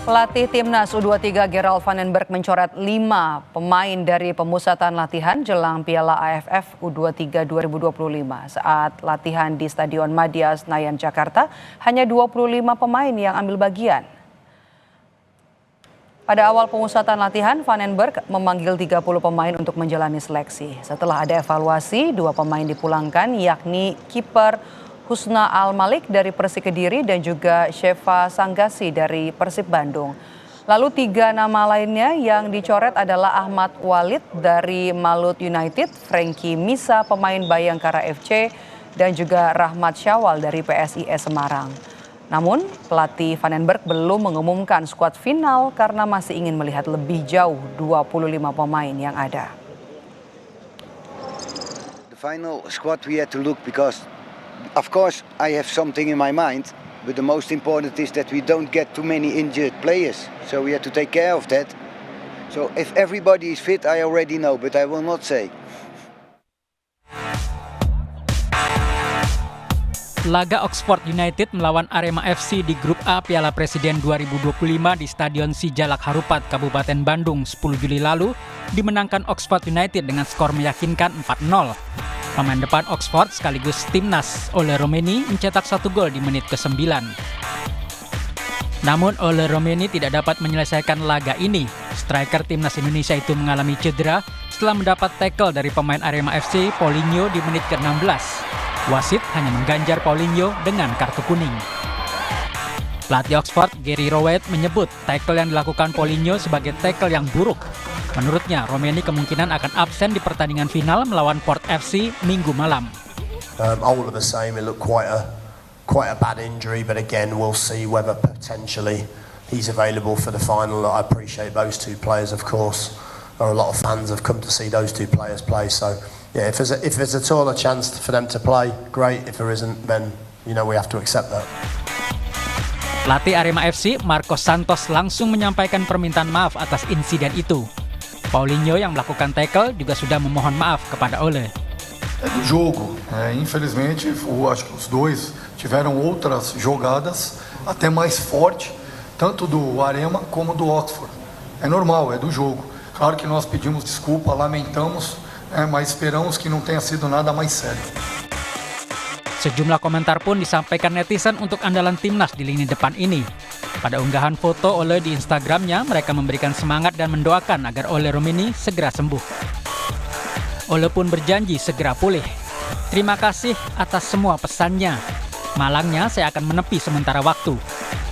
Pelatih Timnas U23 Gerald van den Berg mencoret 5 pemain dari pemusatan latihan jelang Piala AFF U23 2025. Saat latihan di Stadion Madia Senayan, Jakarta, hanya 25 pemain yang ambil bagian. Pada awal pemusatan latihan, van den Berg memanggil 30 pemain untuk menjalani seleksi. Setelah ada evaluasi, 2 pemain dipulangkan, yakni kiper Husna Al-Malik dari Persik Kediri dan juga Sheva Sanggasi dari Persib Bandung. Lalu 3 nama lainnya yang dicoret adalah Ahmad Walid dari Malut United, Frankie Misa pemain Bayangkara FC, dan juga Rahmat Syawal dari PSIS Semarang. Namun pelatih van den Berg belum mengumumkan skuad final karena masih ingin melihat lebih jauh 25 pemain yang ada. The final squad we had to look because of course, I have something in my mind, but the most important is that we don't get too many injured players. So we have to take care of that. So if everybody is fit, I already know, but I will not say. Laga Oxford United melawan Arema FC di Grup A Piala Presiden 2025 di Stadion Sijalak Harupat, Kabupaten Bandung 10 Juli lalu dimenangkan Oxford United dengan skor meyakinkan 4-0. Pemain depan Oxford sekaligus timnas Ole Romeni mencetak 1 gol di menit ke-9. Namun Ole Romeni tidak dapat menyelesaikan laga ini. Striker timnas Indonesia itu mengalami cedera setelah mendapat tackle dari pemain Arema FC Paulinho di menit ke-16. Wasit hanya mengganjar Paulinho dengan kartu kuning. Pelatih Oxford, Gary Rowett, menyebut tackle yang dilakukan Paulinho sebagai tackle yang buruk. Menurutnya, Romeni kemungkinan akan absen di pertandingan final melawan Port FC Minggu malam. All of the same, it looked quite a bad injury, but again, we'll see whether potentially he's available for the final. I appreciate those 2 players, of course. A lot of fans have come to see those 2 players play, so yeah, if there's at all a chance for them to play, great. If there isn't, then we have to accept that. Pelatih Arema FC, Marcos Santos, langsung menyampaikan permintaan maaf atas insiden itu. Paulinho yang melakukan tackle juga sudah memohon maaf kepada Ole. É do jogo. Infelizmente, acho que os dois tiveram outras jogadas até mais forte, tanto do Arema como do Oxford. É normal, é do jogo. Claro que nós pedimos desculpa, lamentamos, mas esperamos que não tenha sido nada mais sério. Sejumlah komentar pun disampaikan netizen untuk andalan timnas di lini depan ini. Pada unggahan foto Ole di Instagramnya, mereka memberikan semangat dan mendoakan agar Ole Romeni segera sembuh. Ole pun berjanji segera pulih. Terima kasih atas semua pesannya. Malangnya saya akan menepi sementara waktu.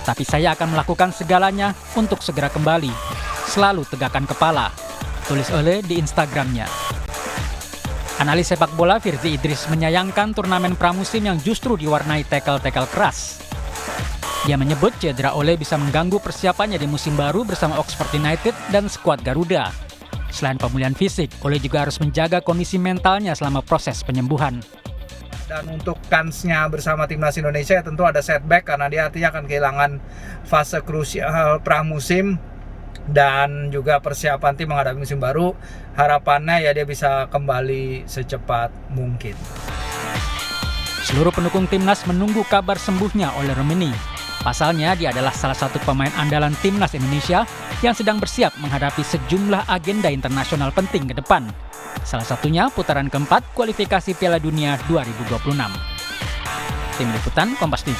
Tapi saya akan melakukan segalanya untuk segera kembali. Selalu tegakkan kepala, tulis Ole di Instagramnya. Analis sepak bola Firzi Idris menyayangkan turnamen pramusim yang justru diwarnai tackle-tackle keras. Dia menyebut cedera Ole bisa mengganggu persiapannya di musim baru bersama Oxford United dan skuad Garuda. Selain pemulihan fisik, Ole juga harus menjaga kondisi mentalnya selama proses penyembuhan. Dan untuk kansnya bersama timnas Indonesia tentu ada setback karena dia artinya akan kehilangan fase krusial pramusim dan juga persiapan tim menghadapi musim baru. Harapannya ya dia bisa kembali secepat mungkin. Seluruh pendukung timnas menunggu kabar sembuhnya Ole Romeni. Pasalnya, dia adalah salah satu pemain andalan timnas Indonesia yang sedang bersiap menghadapi sejumlah agenda internasional penting ke depan. Salah satunya putaran keempat kualifikasi Piala Dunia 2026. Tim Liputan Kompas TV.